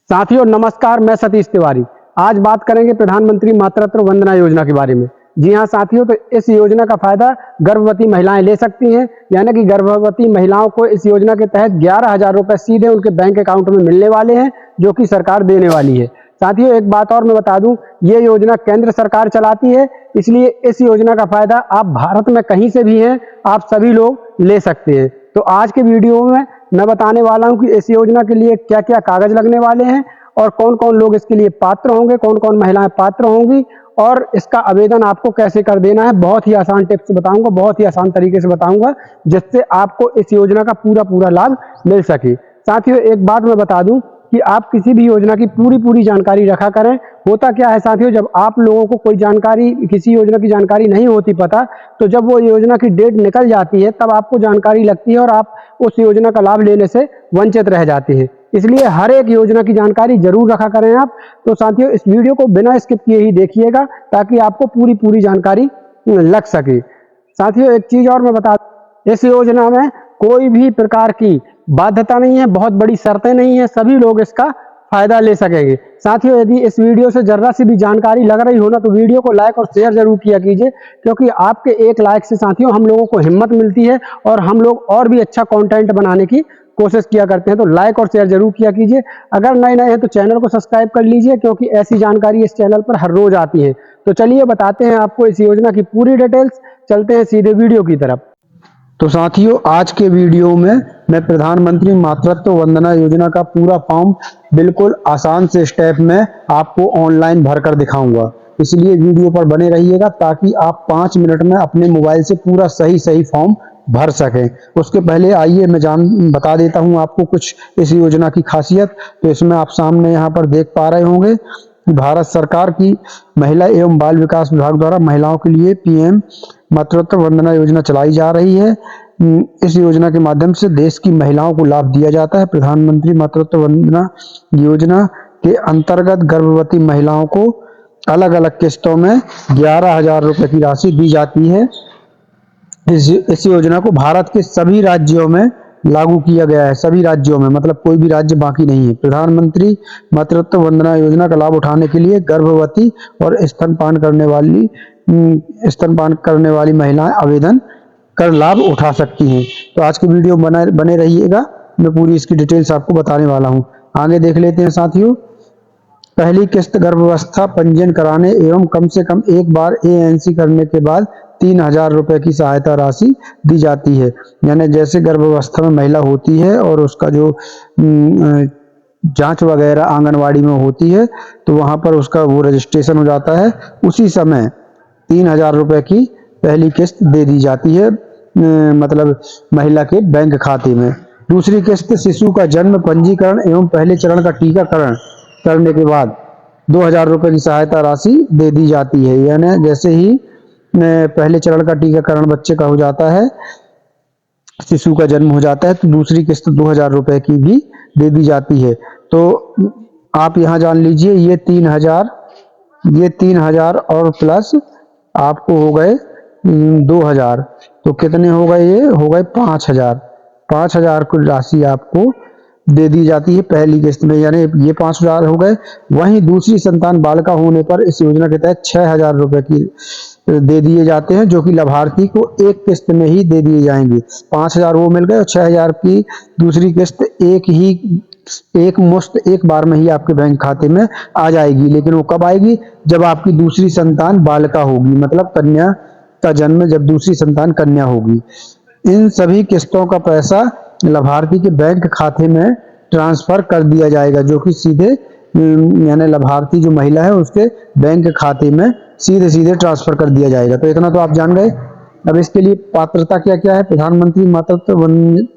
साथियों नमस्कार, मैं सतीश तिवारी। आज बात करेंगे प्रधानमंत्री मातृत्व वंदना योजना के बारे में। जी हाँ साथियों, तो इस योजना का फायदा गर्भवती महिलाएं ले सकती हैं। यानी कि गर्भवती महिलाओं को इस योजना के तहत 11,000 रुपए सीधे उनके बैंक अकाउंट में मिलने वाले हैं, जो कि सरकार देने वाली है। साथियों एक बात और मैं बता दूं, ये योजना केंद्र सरकार चलाती है, इसलिए इस योजना का फायदा आप भारत में कहीं से भी हैं, आप सभी लोग ले सकते हैं। तो आज के वीडियो में मैं बताने वाला हूं कि इस योजना के लिए क्या क्या कागज लगने वाले हैं और कौन कौन लोग इसके लिए पात्र होंगे, कौन कौन महिलाएं पात्र होंगी और इसका आवेदन आपको कैसे कर देना है। बहुत ही आसान टिप्स बताऊंगा, बहुत ही आसान तरीके से बताऊंगा, जिससे आपको इस योजना का पूरा लाभ मिल सके। साथियों एक बात मैं बता दूं कि आप किसी भी योजना की पूरी जानकारी रखा करें। होता क्या है साथियों, जब आप लोगों को कोई जानकारी, किसी योजना की जानकारी नहीं होती पता, तो जब वो योजना की डेट निकल जाती है तब आपको जानकारी लगती है और आप उस योजना का लाभ लेने से वंचित रह जाते हैं। इसलिए हर एक योजना की जानकारी जरूर रखा करें आप। तो साथियों इस वीडियो को बिना स्किप किए ही देखिएगा, ताकि आपको पूरी जानकारी लग सके। साथियों एक चीज और मैं बता, इस योजना में कोई भी प्रकार की बाध्यता नहीं है, बहुत बड़ी शर्तें नहीं है, सभी लोग इसका फायदा ले सकेंगे। साथियों यदि इस वीडियो से जरा सी भी जानकारी लग रही हो ना, तो वीडियो को लाइक और शेयर जरूर किया कीजिए, क्योंकि आपके एक लाइक से साथियों हम लोगों को हिम्मत मिलती है और हम लोग और भी अच्छा कंटेंट बनाने की कोशिश किया करते हैं। तो लाइक और शेयर जरूर किया कीजिए। अगर नए हैं तो चैनल को सब्सक्राइब कर लीजिए, क्योंकि ऐसी जानकारी इस चैनल पर हर रोज आती है। तो चलिए बताते हैं आपको इस योजना की पूरी डिटेल्स। चलते हैं सीधे वीडियो की तरफ। तो साथियों आज के वीडियो में मैं प्रधानमंत्री मातृत्व वंदना योजना का पूरा फॉर्म बिल्कुल आसान से स्टेप में आपको ऑनलाइन भरकर दिखाऊंगा। इसलिए वीडियो पर बने रहिएगा, ताकि आप 5 मिनट में अपने मोबाइल से पूरा सही फॉर्म भर सकें। उसके पहले आइए मैं बता देता हूं आपको कुछ इस योजना की खासियत। तो इसमें आप सामने यहाँ पर देख पा रहे होंगे, भारत सरकार की महिला एवं बाल विकास विभाग द्वारा महिलाओं के लिए पीएम मातृत्व वंदना योजना चलाई जा रही है। इस योजना के माध्यम से देश की महिलाओं को लाभ दिया जाता है। प्रधानमंत्री मातृत्व वंदना योजना के अंतर्गत गर्भवती महिलाओं को अलग अलग किस्तों में 11,000 रुपए की राशि दी जाती है। इस योजना को भारत के सभी राज्यों में लागू किया गया है, सभी राज्यों में, मतलब कोई भी राज्य बाकी नहीं है। प्रधानमंत्री मातृत्व वंदना योजना का लाभ उठाने के लिए गर्भवती और स्तनपान करने वाली महिलाएं आवेदन कर लाभ उठा सकती हैं। तो आज की वीडियो बने रहिएगा, मैं पूरी इसकी डिटेल्स आपको बताने वाला हूं। आगे देख लेते हैं साथियों। पहली किस्त गर्भावस्था पंजीयन कराने एवं कम से कम एक बार एएनसी करने के बाद 3,000 रुपए की सहायता राशि दी जाती है। यानी जैसे गर्भावस्था में महिला होती है और उसका जो जांच वगैरह आंगनवाड़ी में होती है, तो वहां पर उसका वो रजिस्ट्रेशन हो जाता है, उसी समय 3,000 रुपए की पहली किस्त दे दी जाती है, मतलब महिला के बैंक खाते में। दूसरी किस्त शिशु का जन्म पंजीकरण एवं पहले चरण का टीकाकरण करने के बाद 2,000 रुपए की सहायता राशि दे दी जाती है। यानी जैसे ही पहले चरण का टीकाकरण बच्चे का हो जाता है, शिशु का जन्म हो जाता है, तो दूसरी किस्त 2,000 रुपए की भी दे दी जाती है। तो आप यहाँ जान लीजिए, ये 3,000 और प्लस आपको हो गए 2,000, तो कितने हो गए? ये हो गए 5,000 की राशि आपको दे दी जाती है पहली किस्त में, यानी ये 5,000 हो गए। वहीं दूसरी संतान बालिका होने पर इस योजना के तहत 6,000 रुपए की दे दिए जाते हैं, जो कि लाभार्थी को एक किस्त में ही दे दिए जाएंगे। 5,000 वो मिल गए और 6,000 की दूसरी किस्त एक मुश्त एक बार में ही आपके बैंक खाते में आ जाएगी। लेकिन वो कब आएगी? जब आपकी दूसरी संतान बालिका होगी, मतलब कन्या का जन्म, जब दूसरी संतान कन्या होगी। इन सभी किस्तों का पैसा लाभार्थी के बैंक खाते में ट्रांसफर कर दिया जाएगा, जो कि सीधे यानी लाभार्थी जो महिला है उसके बैंक खाते में सीधे ट्रांसफर कर दिया जाएगा। तो इतना तो आप जान गए। अब इसके लिए पात्रता क्या क्या है? प्रधानमंत्री मातृत्व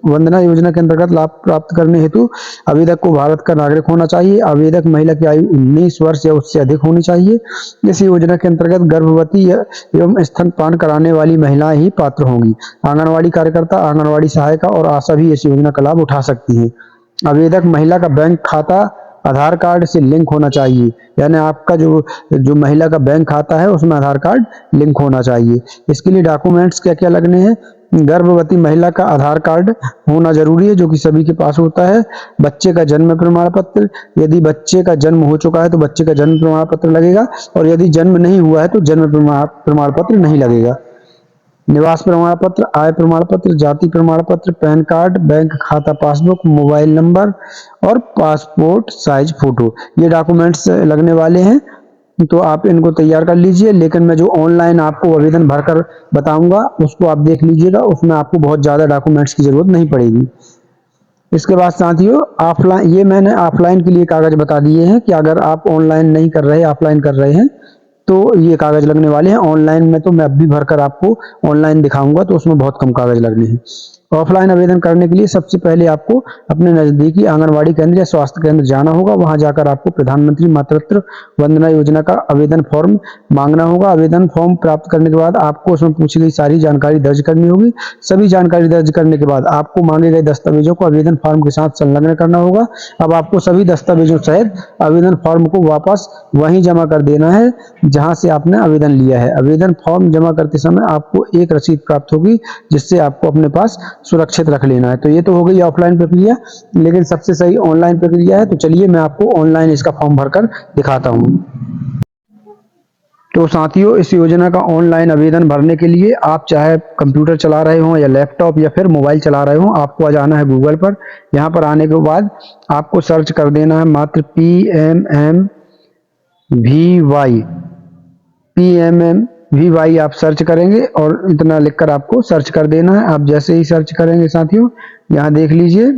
वंदना योजना के अंतर्गत लाभ प्राप्त करने हेतु आवेदक को भारत का नागरिक होना चाहिए। आवेदक महिला की आयु 19 वर्ष या उससे अधिक होनी चाहिए। इस योजना के अंतर्गत गर्भवती एवं स्तनपान कराने वाली महिलाएं ही पात्र होंगी। आंगनवाड़ी कार्यकर्ता, आंगनवाड़ी सहायिका और आशा भी इस योजना का लाभ उठा सकती है। आवेदक महिला का बैंक खाता आधार कार्ड से लिंक होना चाहिए, यानी आपका जो महिला का बैंक खाता है उसमें आधार कार्ड लिंक होना चाहिए। इसके लिए डॉक्यूमेंट्स क्या क्या लगने हैं? गर्भवती महिला का आधार कार्ड होना जरूरी है, जो कि सभी के पास होता है। बच्चे का जन्म प्रमाण पत्र, यदि बच्चे का जन्म हो चुका है तो बच्चे का जन्म प्रमाण पत्र लगेगा, और यदि जन्म नहीं हुआ है तो जन्म प्रमाण पत्र नहीं लगेगा। निवास प्रमाण पत्र, आय प्रमाण पत्र, जाति प्रमाण पत्र, पैन कार्ड, बैंक खाता पासबुक, मोबाइल नंबर और पासपोर्ट साइज फोटो, ये डॉक्यूमेंट्स लगने वाले हैं। तो आप इनको तैयार कर लीजिए, लेकिन मैं जो ऑनलाइन आपको आवेदन भरकर बताऊंगा उसको आप देख लीजिएगा, उसमें आपको बहुत ज़्यादा डॉक्यूमेंट्स की जरूरत नहीं पड़ेगी। इसके बाद साथियों ऑफलाइन, ये मैंने ऑफलाइन के लिए कागज बता दिए हैं कि अगर आप ऑनलाइन नहीं कर रहे, ऑफलाइन कर रहे हैं तो ये कागज लगने वाले हैं। ऑनलाइन में तो मैं अब भी भरकर आपको ऑनलाइन दिखाऊंगा, तो उसमें बहुत कम कागज लगने हैं। ऑफलाइन आवेदन करने के लिए सबसे पहले आपको अपने नजदीकी आंगनबाड़ी केंद्र या स्वास्थ्य केंद्र जाना होगा। वहां जाकर आपको प्रधानमंत्री मातृत्व वंदना योजना का आवेदन फॉर्म मांगना होगा। आवेदन फॉर्म प्राप्त करने के बाद आपको उसमें पूछी गई सारी जानकारी दर्ज करनी होगी। सभी जानकारी दर्ज करने के बाद आपको मांगे गए दस्तावेजों को आवेदन फॉर्म के साथ संलग्न करना होगा। अब आपको सभी दस्तावेजों सहित आवेदन फॉर्म को वापस वहीं जमा कर देना है जहां से आपने आवेदन लिया है। आवेदन फॉर्म जमा करते समय आपको एक रसीद प्राप्त होगी, जिससे आपको अपने पास सुरक्षित रख लेना है। तो ये तो हो गई ऑफलाइन प्रक्रिया, लेकिन सबसे सही ऑनलाइन प्रक्रिया है। तो चलिए मैं आपको ऑनलाइन इसका फॉर्म भरकर दिखाता हूँ। तो साथियों, इस योजना का ऑनलाइन आवेदन भरने के लिए आप चाहे कंप्यूटर चला रहे हो या लैपटॉप या फिर मोबाइल चला रहे हो, आपको आ जाना है गूगल पर। यहाँ पर आने के बाद आपको सर्च कर देना है मात्र PMMVY आप सर्च करेंगे और इतना लिखकर आपको सर्च कर देना है। आप जैसे ही सर्च करेंगे साथियों, यहाँ देख लीजिए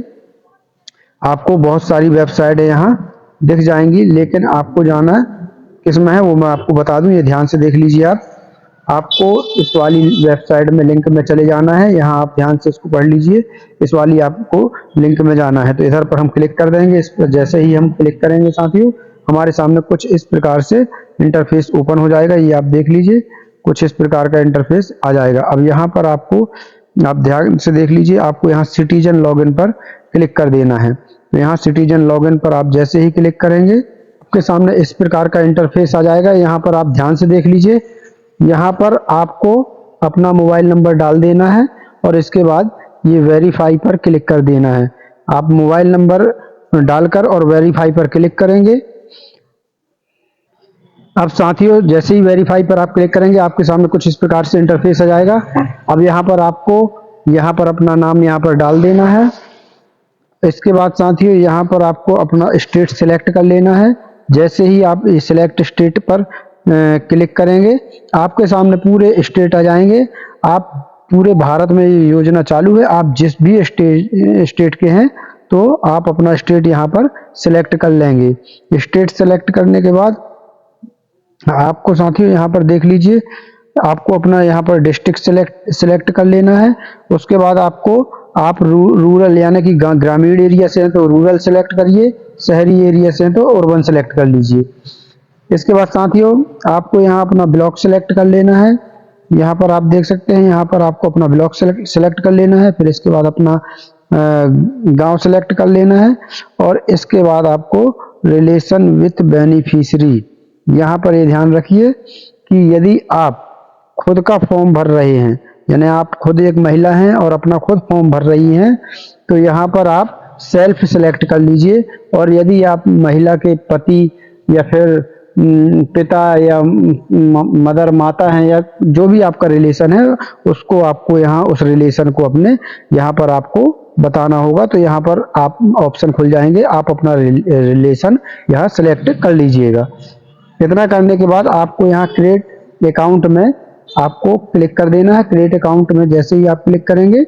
आपको बहुत सारी वेबसाइट यहाँ दिख जाएंगी, लेकिन आपको जाना है किसमें है वो मैं आपको बता दूं, ये ध्यान से देख लीजिए। आपको इस वाली वेबसाइट में लिंक में चले जाना है। यहाँ आप ध्यान से इसको पढ़ लीजिए, इस वाली आपको लिंक में जाना है। तो इधर पर हम क्लिक कर देंगे। इस पर जैसे ही हम क्लिक करेंगे साथियों, हमारे सामने कुछ इस प्रकार से इंटरफेस ओपन हो जाएगा। ये आप देख लीजिए, कुछ इस प्रकार का इंटरफेस आ जाएगा। अब यहाँ पर आपको, आप ध्यान से देख लीजिए, आपको यहाँ सिटीजन लॉगिन पर क्लिक कर देना है। तो यहाँ सिटीजन लॉगिन पर आप जैसे ही क्लिक करेंगे, आपके सामने इस प्रकार का इंटरफेस आ जाएगा। यहाँ पर आप ध्यान से देख लीजिए, यहाँ पर आपको अपना मोबाइल नंबर डाल देना है और इसके बाद ये वेरीफाई पर क्लिक कर देना है। आप मोबाइल नंबर डालकर और वेरीफाई पर क्लिक करेंगे। अब साथियों, जैसे ही वेरीफाई पर आप क्लिक करेंगे, आपके सामने कुछ इस प्रकार से इंटरफेस आ जाएगा। अब यहाँ पर आपको यहाँ पर अपना नाम यहाँ पर डाल देना है। इसके बाद साथियों, यहाँ पर आपको अपना स्टेट सिलेक्ट कर लेना है। जैसे ही आप सिलेक्ट स्टेट पर क्लिक करेंगे, आपके सामने पूरे स्टेट आ जाएंगे। आप पूरे भारत में ये योजना चालू है। आप जिस भी स्टेट के हैं तो आप अपना स्टेट यहाँ पर सिलेक्ट कर लेंगे। स्टेट सिलेक्ट करने के बाद आपको साथियों यहाँ पर देख लीजिए, आपको अपना यहाँ पर डिस्ट्रिक्ट सिलेक्ट कर लेना है। उसके बाद आपको, आप रूरल यानी कि ग्रामीण एरिया से हैं तो रूरल सेलेक्ट करिए, शहरी एरिया से हैं तो अर्बन सेलेक्ट कर लीजिए। इसके बाद साथियों, आपको यहाँ अपना ब्लॉक सेलेक्ट कर लेना है। यहाँ पर आप देख सकते हैं, यहाँ पर आपको अपना ब्लॉक सेलेक्ट कर लेना है। फिर इसके बाद अपना गांव सेलेक्ट कर लेना है और इसके बाद आपको रिलेशन विथ बेनिफिशियरी, यहाँ पर ये ध्यान रखिए कि यदि आप खुद का फॉर्म भर रहे हैं, यानी आप खुद एक महिला हैं और अपना खुद फॉर्म भर रही हैं, तो यहाँ पर आप सेल्फ सेलेक्ट कर लीजिए। और यदि आप महिला के पति या फिर पिता या मदर माता हैं या जो भी आपका रिलेशन है, उसको आपको यहाँ उस रिलेशन को अपने यहाँ पर आपको बताना होगा। तो यहाँ पर आप ऑप्शन खुल जाएंगे, आप अपना रिलेशन यहाँ सेलेक्ट कर लीजिएगा। इतना करने के बाद आपको यहाँ क्रिएट अकाउंट में आपको क्लिक कर देना है। क्रिएट अकाउंट में जैसे ही आप क्लिक करेंगे,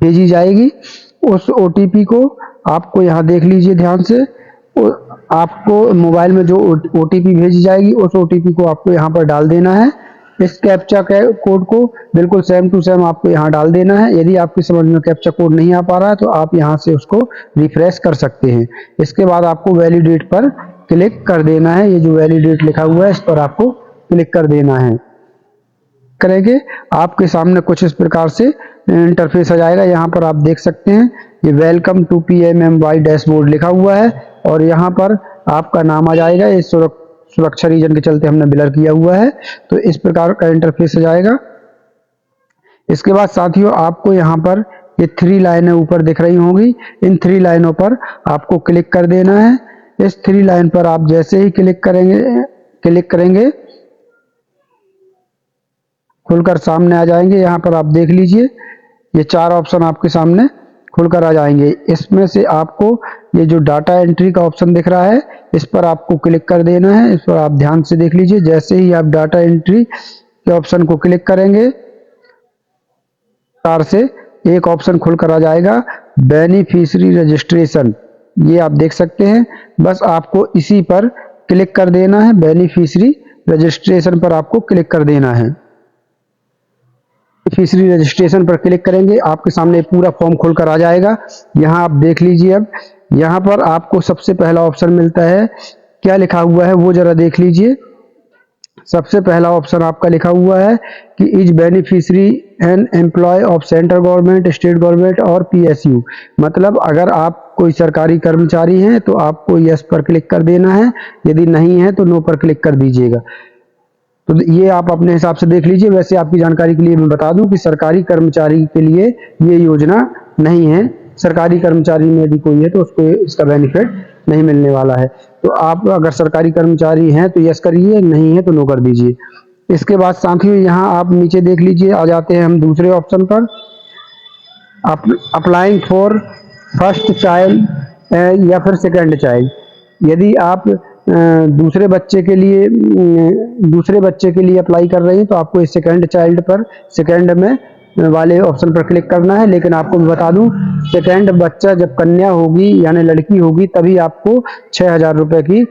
भेजी जाएगी उस ओटीपी को। आपको यहाँ देख लीजिए ध्यान से, आपको मोबाइल में जो ओटीपी भेजी जाएगी उस ओटीपी को आपको यहाँ पर डाल देना है। इस कैप्चा कोड को बिल्कुल सेम टू सेम आपको यहाँ डाल देना है। यदि आपकी समझ में कैप्चा कोड नहीं आ पा रहा है तो आप यहाँ से उसको रिफ्रेश कर सकते हैं। इसके बाद आपको वैलिडेट पर क्लिक कर देना है। ये जो वैलिडेट लिखा हुआ है इस पर आपको क्लिक कर देना है। करेंगे, आपके सामने कुछ इस प्रकार से इंटरफेस आ जाएगा। यहाँ पर आप देख सकते हैं, ये वेलकम टू PMMY डैशबोर्ड लिखा हुआ है और यहाँ पर आपका नाम आ जाएगा। ये सुरक्षा रीजन के चलते हमने ब्लर किया हुआ है। तो इस प्रकार का इंटरफेस आ जाएगा। इसके बाद साथियों आपको यहाँ पर ये 3 लाइनें ऊपर दिख रही होंगी, इन 3 लाइनों पर आपको क्लिक कर देना है। इस 3 लाइन पर आप जैसे ही क्लिक करेंगे खुलकर सामने आ जाएंगे। यहाँ पर आप देख लीजिए ये 4 ऑप्शन आपके सामने खुलकर आ जाएंगे। इसमें से आपको ये जो डाटा एंट्री का ऑप्शन दिख रहा है इस पर आपको क्लिक कर देना है। इस पर आप ध्यान से देख लीजिए, जैसे ही आप डाटा एंट्री के ऑप्शन को क्लिक करेंगे तार से एक ऑप्शन खुलकर आ जाएगा बेनिफिशियरी रजिस्ट्रेशन, ये आप देख सकते हैं। बस आपको इसी पर क्लिक कर देना है, बेनिफिशियरी रजिस्ट्रेशन पर आपको क्लिक कर देना है। बेनिफिशियरी रजिस्ट्रेशन पर क्लिक करेंगे आपके सामने पूरा फॉर्म खुलकर आ जाएगा। यहाँ आप देख लीजिए, अब यहाँ पर आपको सबसे पहला ऑप्शन मिलता है, क्या लिखा हुआ है वो जरा देख लीजिए। सबसे पहला ऑप्शन आपका लिखा हुआ है कि is beneficiary an employee of central government, state government और पीएसयू, मतलब अगर आप कोई सरकारी कर्मचारी हैं तो आपको यस पर क्लिक कर देना है, यदि नहीं है तो नो पर क्लिक कर दीजिएगा। तो ये आप अपने हिसाब से देख लीजिए। वैसे आपकी जानकारी के लिए मैं बता दूं कि सरकारी कर्मचारी के लिए ये योजना नहीं है। सरकारी कर्मचारी में यदि कोई है तो उसको इसका बेनिफिट नहीं मिलने वाला है। तो आप अगर सरकारी कर्मचारी हैं तो यस करिए, नहीं है तो नो कर दीजिए। इसके बाद साथियों यहाँ आप नीचे देख लीजिए, आ जाते हैं हम दूसरे ऑप्शन पर, अप्लाइंग फॉर फर्स्ट चाइल्ड या फिर सेकंड चाइल्ड। यदि आप दूसरे बच्चे के लिए अप्लाई कर रहे हैं तो आपको इस सेकंड चाइल्ड पर, सेकंड में वाले ऑप्शन पर क्लिक करना है। लेकिन आपको मैं बता दूं, सेकंड बच्चा जब कन्या होगी यानी लड़की होगी तभी आपको 6,000 रुपए की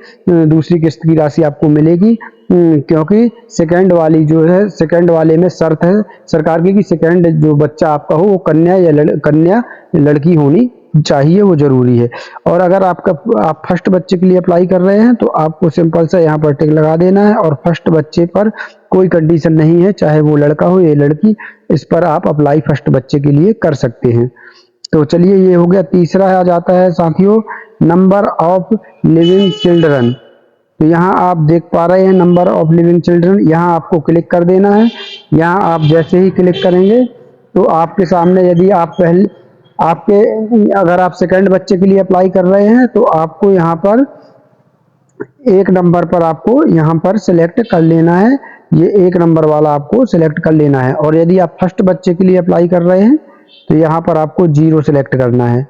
दूसरी किस्त की राशि आपको मिलेगी, क्योंकि सेकंड वाली जो है, सेकंड वाले में शर्त है सरकार की कि सेकंड जो बच्चा आपका हो वो कन्या या लड़की होनी चाहिए, वो जरूरी है। और अगर आप फर्स्ट बच्चे के लिए अप्लाई कर रहे हैं तो आपको सिंपल सा यहाँ पर टिक लगा देना है, और फर्स्ट बच्चे पर कोई कंडीशन नहीं है, चाहे वो लड़का हो या लड़की, इस पर आप अप्लाई फर्स्ट बच्चे के लिए कर सकते हैं। तो चलिए ये हो गया। तीसरा आ जाता है साथियों नंबर ऑफ लिविंग चिल्ड्रन। तो यहाँ आप देख पा रहे हैं नंबर ऑफ लिविंग चिल्ड्रन, यहाँ आपको क्लिक कर देना है। यहाँ आप जैसे ही क्लिक करेंगे तो आपके सामने, यदि आप अगर आप सेकंड बच्चे के लिए अप्लाई कर रहे हैं तो आपको यहाँ पर 1 नंबर पर आपको यहाँ पर सिलेक्ट कर लेना है, ये 1 नंबर वाला आपको सिलेक्ट कर लेना है। और यदि आप फर्स्ट बच्चे के लिए अप्लाई कर रहे हैं तो यहाँ पर आपको 0 सिलेक्ट करना है।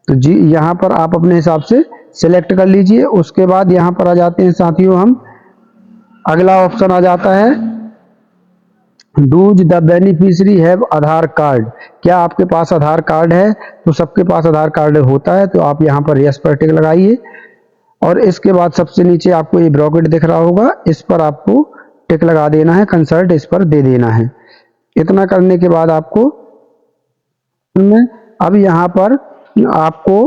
तो जी यहाँ पर आप अपने हिसाब से सिलेक्ट कर लीजिए। उसके बाद यहाँ पर आ जाते हैं साथियों हम, अगला ऑप्शन आ जाता है does the beneficiary have Aadhaar card. क्या आपके पास आधार कार्ड है? तो सबके पास आधार कार्ड होता है, तो आप यहाँ पर यस पर टिक लगाइए। और इसके बाद सबसे नीचे आपको ये ब्रैकेट दिख रहा होगा, इस पर आपको टिक लगा देना है, कंसल्ट इस पर दे देना है। इतना करने के बाद आपको अब यहाँ पर आपको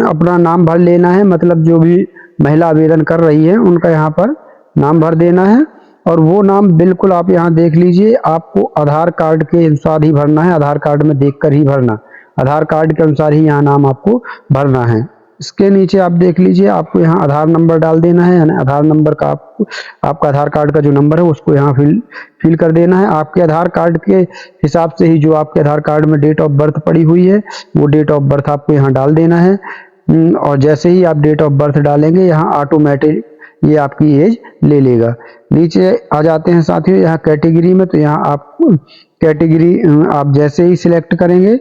अपना नाम भर लेना है, मतलब जो भी महिला आवेदन कर रही है उनका यहाँ पर नाम भर देना है। और वो नाम बिल्कुल आप यहाँ देख लीजिए, आपको आधार कार्ड के अनुसार ही भरना है, आधार कार्ड में देखकर ही भरना, आधार कार्ड के अनुसार ही यहाँ नाम आपको भरना है। इसके नीचे आप देख लीजिए, आपको यहाँ आधार नंबर डाल देना है, यानी आधार नंबर का आपका आधार कार्ड का जो नंबर है उसको यहाँ फिल कर देना है। आपके आधार कार्ड के हिसाब से ही जो आपके आधार कार्ड में डेट ऑफ बर्थ पड़ी हुई है वो डेट ऑफ बर्थ आपको यहाँ डाल देना है। और जैसे ही आप डेट ऑफ बर्थ डालेंगे यहाँ ऑटोमेटिक ये आपकी एज ले लेगा। नीचे आ जाते हैं साथियों यहाँ कैटेगरी में, तो यहाँ आप कैटेगरी आप जैसे ही सिलेक्ट करेंगे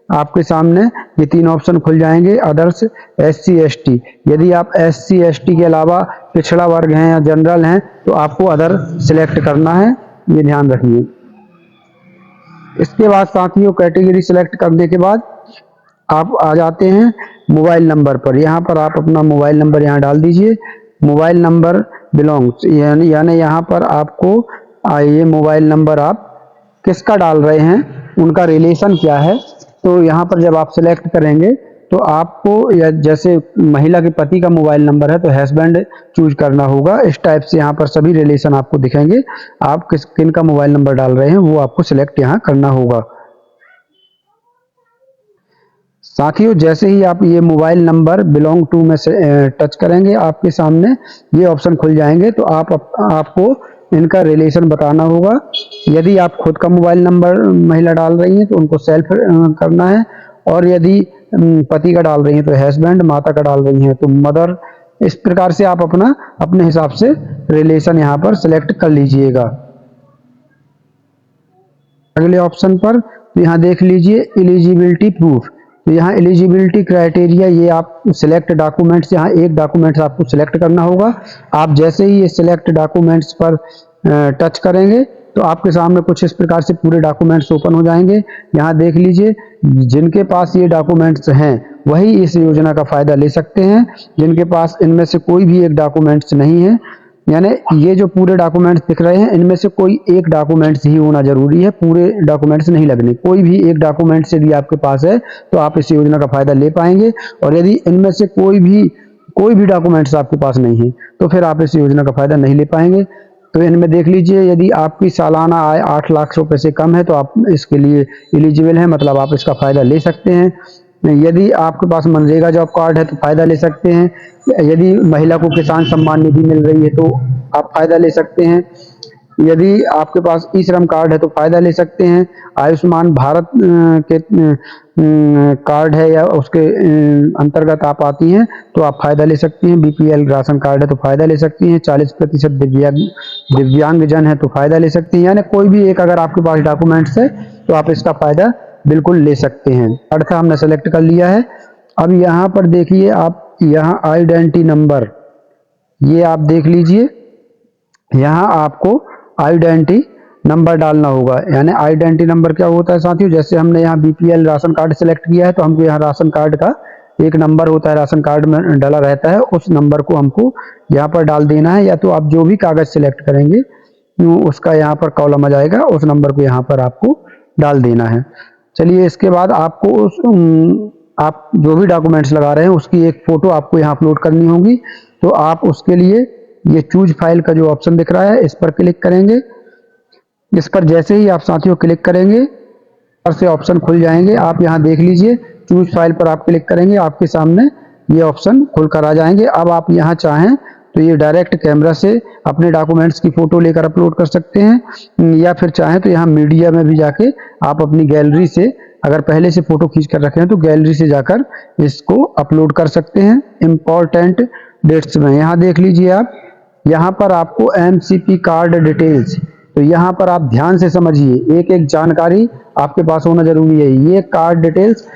आपके सामने ये 3 ऑप्शन खुल जाएंगे, अदर्स, SC ST। यदि आप SC ST के अलावा पिछड़ा वर्ग हैं या जनरल हैं तो आपको अदर सिलेक्ट करना है, ये ध्यान रखिए। इसके बाद साथियों कैटेगरी सिलेक्ट करने के बाद आप आ जाते हैं मोबाइल नंबर पर। यहाँ पर आप अपना मोबाइल नंबर यहाँ डाल दीजिए, मोबाइल नंबर बिलोंग्स, यानी यहाँ पर आपको ये मोबाइल नंबर आप किसका डाल रहे हैं, उनका रिलेशन क्या है। तो यहाँ पर जब आप सिलेक्ट करेंगे तो आपको, या जैसे महिला के पति का मोबाइल नंबर है तो हस्बैंड चूज करना होगा। इस टाइप से यहाँ पर सभी रिलेशन आपको दिखेंगे, आप किन का मोबाइल नंबर डाल रहे हैं वो आपको सिलेक्ट यहाँ करना होगा। साथियों जैसे ही आप ये मोबाइल नंबर बिलोंग टू में से टच करेंगे आपके सामने ये ऑप्शन खुल जाएंगे। तो आपको इनका रिलेशन बताना होगा। यदि आप खुद का मोबाइल नंबर महिला डाल रही हैं तो उनको सेल्फ करना है, और यदि पति का डाल रही हैं तो हस्बैंड, माता का डाल रही हैं तो मदर। इस प्रकार से आप अपना अपने हिसाब से रिलेशन यहाँ पर सिलेक्ट कर लीजिएगा। अगले ऑप्शन पर यहाँ देख लीजिए एलिजिबिलिटी प्रूफ। तो यहाँ एलिजिबिलिटी क्राइटेरिया, ये आप सिलेक्ट डॉक्यूमेंट्स, यहाँ एक डॉक्यूमेंट्स आपको सिलेक्ट करना होगा। आप जैसे ही ये सिलेक्ट डॉक्यूमेंट्स पर टच करेंगे तो आपके सामने कुछ इस प्रकार से पूरे डॉक्यूमेंट्स ओपन हो जाएंगे। यहाँ देख लीजिए, जिनके पास ये डॉक्यूमेंट्स हैं वही इस योजना का फायदा ले सकते हैं। जिनके पास इनमें से कोई भी एक डॉक्यूमेंट्स नहीं है, यानी ये जो पूरे डॉक्यूमेंट्स दिख रहे हैं इनमें से कोई एक डॉक्यूमेंट्स ही होना जरूरी है, पूरे डॉक्यूमेंट्स नहीं लगने। कोई भी एक डॉक्यूमेंट्स यदि आपके पास है तो आप इस योजना का फायदा ले पाएंगे, और यदि इनमें से कोई भी डॉक्यूमेंट्स आपके पास नहीं है तो फिर आप इस योजना का फायदा नहीं ले पाएंगे। तो इनमें देख लीजिए, यदि आपकी सालाना आय 8 लाख रुपए से कम है तो आप इसके लिए एलिजिबल हैं, मतलब आप इसका फायदा ले सकते हैं। यदि आपके पास मनरेगा जॉब कार्ड है तो फायदा ले सकते हैं। यदि महिला को किसान सम्मान निधि मिल रही है तो आप फायदा ले सकते हैं। यदि आपके पास ई श्रम कार्ड है तो फायदा ले सकते हैं। आयुष्मान भारत के कार्ड है या उसके अंतर्गत आप आती हैं तो आप फायदा ले सकती हैं। बीपीएल राशन कार्ड है तो फायदा ले सकती हैं। 40% दिव्यांगजन है तो फायदा ले सकती हैं। यानी कोई भी एक अगर आपके पास डॉक्यूमेंट्स है तो आप इसका फायदा बिल्कुल ले सकते हैं। अर्थ हमने सेलेक्ट कर लिया है। अब यहाँ पर देखिए, आप यहाँ आइडेंटिटी नंबर, ये आप देख लीजिए, यहाँ आपको आइडेंटिटी नंबर डालना होगा। यानी आइडेंटिटी नंबर क्या होता है साथियों, जैसे हमने यहाँ बीपीएल राशन कार्ड सेलेक्ट किया है तो हमको यहाँ राशन कार्ड का एक नंबर होता है, राशन कार्ड में डाला रहता है, उस नंबर को हमको यहाँ पर डाल देना है। या तो आप जो भी कागज सेलेक्ट करेंगे उसका यहाँ पर कॉलम आ जाएगा, उस नंबर को यहाँ पर आपको डाल देना है। चलिए, इसके बाद आपको आप जो भी डॉक्यूमेंट्स लगा रहे हैं उसकी एक फोटो आपको यहाँ अपलोड करनी होगी। तो आप उसके लिए ये चूज फाइल का जो ऑप्शन दिख रहा है इस पर क्लिक करेंगे। इस पर जैसे ही आप साथियों क्लिक करेंगे और से ऑप्शन खुल जाएंगे। आप यहाँ देख लीजिए, चूज फाइल पर आप क्लिक करेंगे, आपके सामने ये ऑप्शन खुलकर आ जाएंगे। अब आप यहाँ चाहें तो ये डायरेक्ट कैमरा से अपने डॉक्यूमेंट्स की फोटो लेकर अपलोड कर सकते हैं, या फिर चाहें तो यहाँ मीडिया में भी जाके आप अपनी गैलरी से, अगर पहले से फोटो खींच कर रखे हैं तो गैलरी से जाकर इसको अपलोड कर सकते हैं। इम्पोर्टेंट डेट्स में यहाँ देख लीजिए, आप यहाँ पर आपको एमसीपी कार्ड डिटेल्स, तो यहाँ पर आप ध्यान से समझिए, एक एक जानकारी आपके पास होना जरूरी है। ये कार्ड डिटेल्स,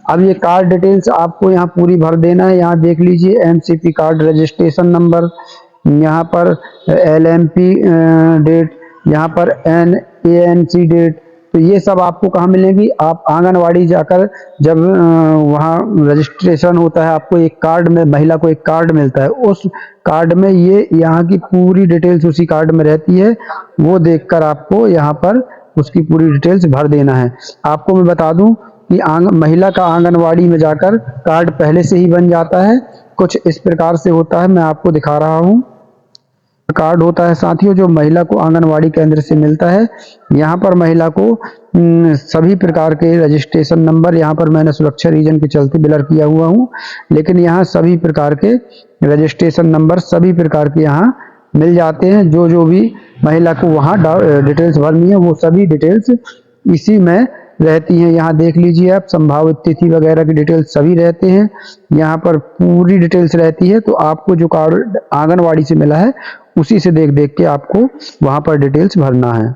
अब ये कार्ड डिटेल्स आपको यहाँ पूरी भर देना है। यहाँ देख लीजिए, एमसीपी कार्ड रजिस्ट्रेशन नंबर, यहाँ पर एलएमपी डेट, यहाँ पर एनएएनसी डेट। तो ये सब आपको कहाँ मिलेंगी, आप आंगनवाड़ी जाकर जब वहाँ रजिस्ट्रेशन होता है, आपको एक कार्ड में, महिला को एक कार्ड मिलता है, उस कार्ड में ये यहाँ की पूरी डिटेल्स उसी कार्ड में रहती है। वो देखकर आपको यहाँ पर उसकी पूरी डिटेल्स भर देना है। आपको मैं बता दूं कि महिला का आंगनवाड़ी में जाकर कार्ड पहले से ही बन जाता है। कुछ इस प्रकार से होता है, मैं आपको दिखा रहा हूँ। कार्ड होता है साथियों जो महिला को आंगनवाड़ी केंद्र से मिलता है। यहाँ पर महिला को सभी प्रकार के रजिस्ट्रेशन नंबर, यहाँ पर मैंने सुरक्षा रीजन के चलते ब्लर किया हुआ हूँ, लेकिन यहाँ सभी प्रकार के रजिस्ट्रेशन नंबर सभी प्रकार के यहाँ मिल जाते हैं। जो भी महिला को वहाँ डिटेल्स भरनी है वो सभी डिटेल्स इसी में रहती हैं। यहाँ देख लीजिए आप, संभावित तिथि वगैरह की डिटेल्स सभी रहते हैं, यहाँ पर पूरी डिटेल्स रहती है। तो आपको जो कार्ड आंगनवाड़ी से मिला है उसी से देख देख के आपको वहाँ पर डिटेल्स भरना है।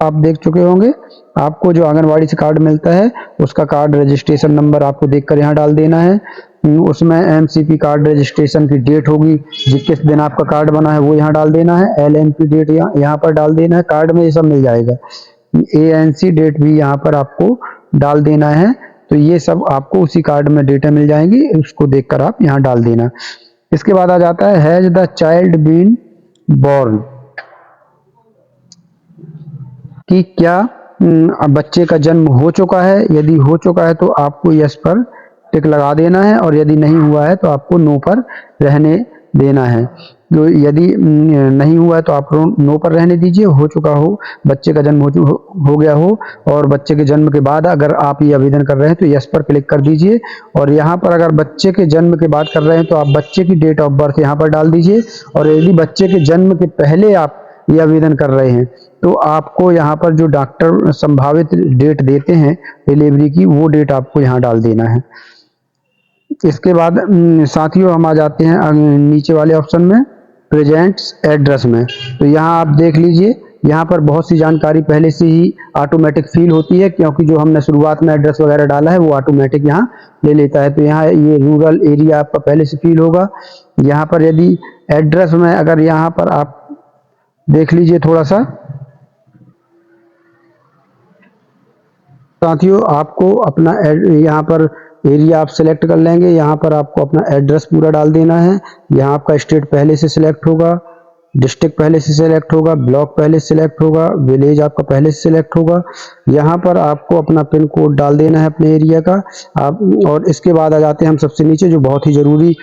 आप देख चुके होंगे, आपको जो आंगनवाड़ी से कार्ड मिलता है उसका कार्ड रजिस्ट्रेशन नंबर आपको देखकर यहाँ डाल देना है। उसमें एमसीपी कार्ड रजिस्ट्रेशन की डेट होगी, किस दिन आपका कार्ड बना है वो यहाँ डाल देना है। एलएमपी डेट यहाँ पर डाल देना है, कार्ड में ये सब मिल जाएगा। एएनसी डेट भी यहाँ पर आपको डाल देना है। तो ये सब आपको उसी कार्ड में डेटा मिल जाएंगी, उसको देखकर आप यहाँ डाल देना। इसके बाद आ जाता है has the child been born, कि क्या बच्चे का जन्म हो चुका है। यदि हो चुका है तो आपको यस पर टिक लगा देना है, और यदि नहीं हुआ है तो आपको नो पर रहने देना है। तो यदि नहीं हुआ है तो आप नो पर रहने दीजिए। हो चुका हो, बच्चे का जन्म हो गया हो और बच्चे के जन्म के बाद अगर आप ये आवेदन कर रहे हैं तो यस पर क्लिक कर दीजिए। और यहाँ पर अगर बच्चे के जन्म के बाद कर रहे हैं तो आप बच्चे की डेट ऑफ बर्थ यहाँ पर डाल दीजिए। और यदि बच्चे के जन्म के पहले आप ये आवेदन कर रहे हैं, तो आपको यहाँ पर जो डॉक्टर संभावित डेट देते हैं डिलीवरी की, वो डेट आपको यहाँ डाल देना है। इसके बाद साथियों हम आ जाते हैं नीचे वाले ऑप्शन में, प्रेजेंट्स एड्रेस में। तो यहाँ आप देख लीजिए, यहाँ पर बहुत सी जानकारी पहले से ही ऑटोमेटिक फिल होती है, क्योंकि जो हमने शुरुआत में एड्रेस वगैरह डाला है वो ऑटोमेटिक यहाँ ले लेता है। तो यहाँ ये रूरल एरिया आपका पहले से फिल होगा। यहाँ पर यदि एड्रेस में अगर यहाँ पर आप देख लीजिए थोड़ा सा साथियों, आपको अपना यहाँ पर एरिया आप सिलेक्ट कर लेंगे। यहाँ पर आपको अपना एड्रेस पूरा डाल देना है। यहाँ आपका स्टेट पहले से सिलेक्ट होगा, डिस्ट्रिक्ट पहले से सिलेक्ट होगा, ब्लॉक पहले से सिलेक्ट होगा, विलेज आपका पहले से सिलेक्ट होगा। यहाँ पर आपको अपना पिन कोड डाल देना है अपने एरिया का। आप और इसके बाद आ जाते हैं हम सबसे नीचे, जो बहुत ही ज़रूरी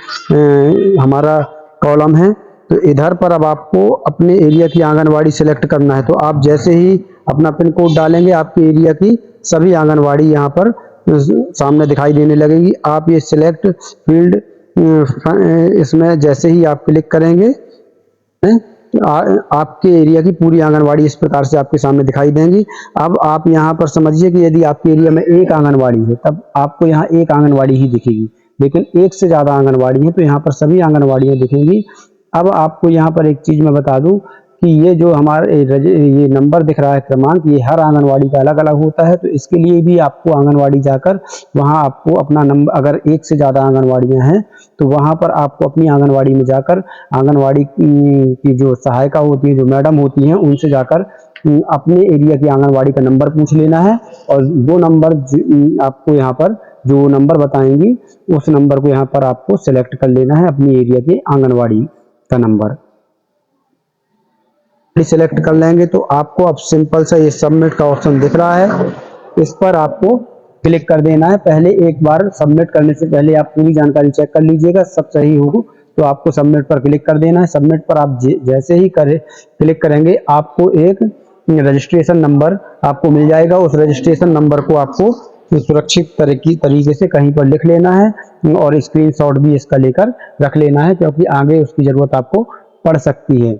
हमारा कॉलम है। तो इधर पर अब आपको अपने एरिया की आंगनवाड़ी सिलेक्ट करना है। तो आप जैसे ही अपना पिन कोड डालेंगे, आपके एरिया की सभी आंगनवाड़ी यहाँ पर सामने दिखाई देने लगेगी। आप ये सिलेक्ट फील्ड इसमें जैसे ही आप क्लिक करेंगे, आपके एरिया की पूरी आंगनवाड़ी इस प्रकार से आपके सामने दिखाई देंगी। अब आप यहाँ पर समझिए कि यदि आपके एरिया में एक आंगनवाड़ी है, तब आपको यहाँ एक आंगनवाड़ी ही दिखेगी, लेकिन एक से ज़्यादा आंगनवाड़ी है तो यहाँ पर सभी आंगनवाड़ियाँ दिखेंगी। अब आपको यहाँ पर एक चीज़ मैं बता दूं कि ये जो हमारे ये नंबर दिख रहा है क्रमांक, ये हर आंगनवाड़ी का अलग अलग होता है। तो इसके लिए भी आपको आंगनवाड़ी जाकर वहाँ आपको अपना नंबर, अगर एक से ज़्यादा आंगनवाड़ियाँ हैं तो वहाँ पर आपको अपनी आंगनवाड़ी में जाकर आंगनवाड़ी की जो सहायिका होती है, जो मैडम होती हैं, उनसे जाकर अपने एरिया की आंगनवाड़ी का नंबर पूछ लेना है। और वो नंबर आपको यहाँ पर जो नंबर बताएंगी, उस नंबर को यहाँ पर आपको सिलेक्ट कर लेना है, अपनी एरिया की आंगनवाड़ी का नंबर सिलेक्ट कर लेंगे। तो आपको अब सिंपल सा ये सबमिट का ऑप्शन दिख रहा है, इस पर आपको क्लिक कर देना है। पहले एक बार सबमिट करने से पहले आप पूरी जानकारी चेक कर लीजिएगा, सब सही हो तो आपको सबमिट पर क्लिक कर देना है। सबमिट पर आप जैसे ही क्लिक करेंगे, आपको एक रजिस्ट्रेशन नंबर आपको मिल जाएगा। उस रजिस्ट्रेशन नंबर को आपको सुरक्षित तरीके से कहीं पर लिख लेना है और स्क्रीनशॉट भी इसका लेकर रख लेना है, क्योंकि आगे उसकी जरूरत आपको पड़ सकती है।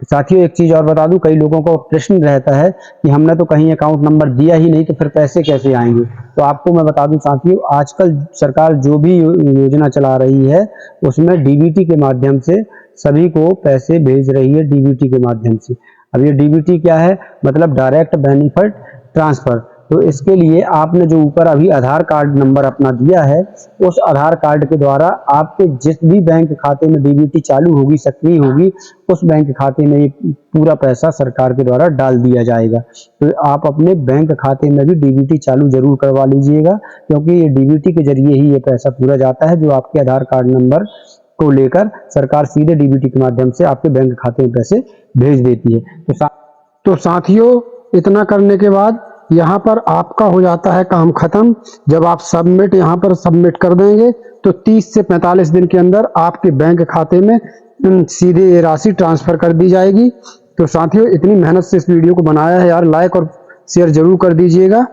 साथियों एक चीज और बता दूं, कई लोगों को प्रश्न रहता है कि हमने तो कहीं अकाउंट नंबर दिया ही नहीं, तो फिर पैसे कैसे आएंगे। तो आपको मैं बता दूं साथियों, आजकल सरकार जो भी योजना चला रही है उसमें डीबीटी के माध्यम से सभी को पैसे भेज रही है, डीबीटी के माध्यम से। अब ये डीबीटी क्या है, मतलब डायरेक्ट बेनिफिट ट्रांसफर। तो इसके लिए आपने जो ऊपर अभी आधार कार्ड नंबर अपना दिया है, उस आधार कार्ड के द्वारा आपके जिस भी बैंक खाते में डीबीटी चालू होगी, सक्रिय होगी, उस बैंक खाते में ये पूरा पैसा सरकार के द्वारा डाल दिया जाएगा। तो आप अपने बैंक खाते में भी डीबीटी चालू जरूर करवा लीजिएगा, क्योंकि ये डीबीटी के जरिए ही ये पैसा पूरा जाता है, जो आपके आधार कार्ड नंबर को लेकर सरकार सीधे डीबीटी के माध्यम से आपके बैंक खाते में पैसे भेज देती है। तो साथियों इतना करने के बाद यहाँ पर आपका हो जाता है काम खत्म। जब आप सबमिट यहाँ पर सबमिट कर देंगे तो 30 से 45 दिन के अंदर आपके बैंक खाते में सीधे ये राशि ट्रांसफर कर दी जाएगी। तो साथियों इतनी मेहनत से इस वीडियो को बनाया है यार, लाइक और शेयर जरूर कर दीजिएगा।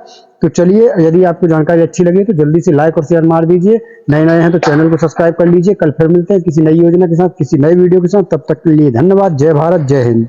तो चलिए, यदि आपको जानकारी अच्छी लगी तो जल्दी से लाइक और शेयर मार दीजिए। नए हैं तो चैनल को सब्सक्राइब कर लीजिए। कल फिर मिलते हैं किसी नई योजना के साथ, किसी नए वीडियो के साथ। तब तक के लिए धन्यवाद। जय भारत, जय हिंद।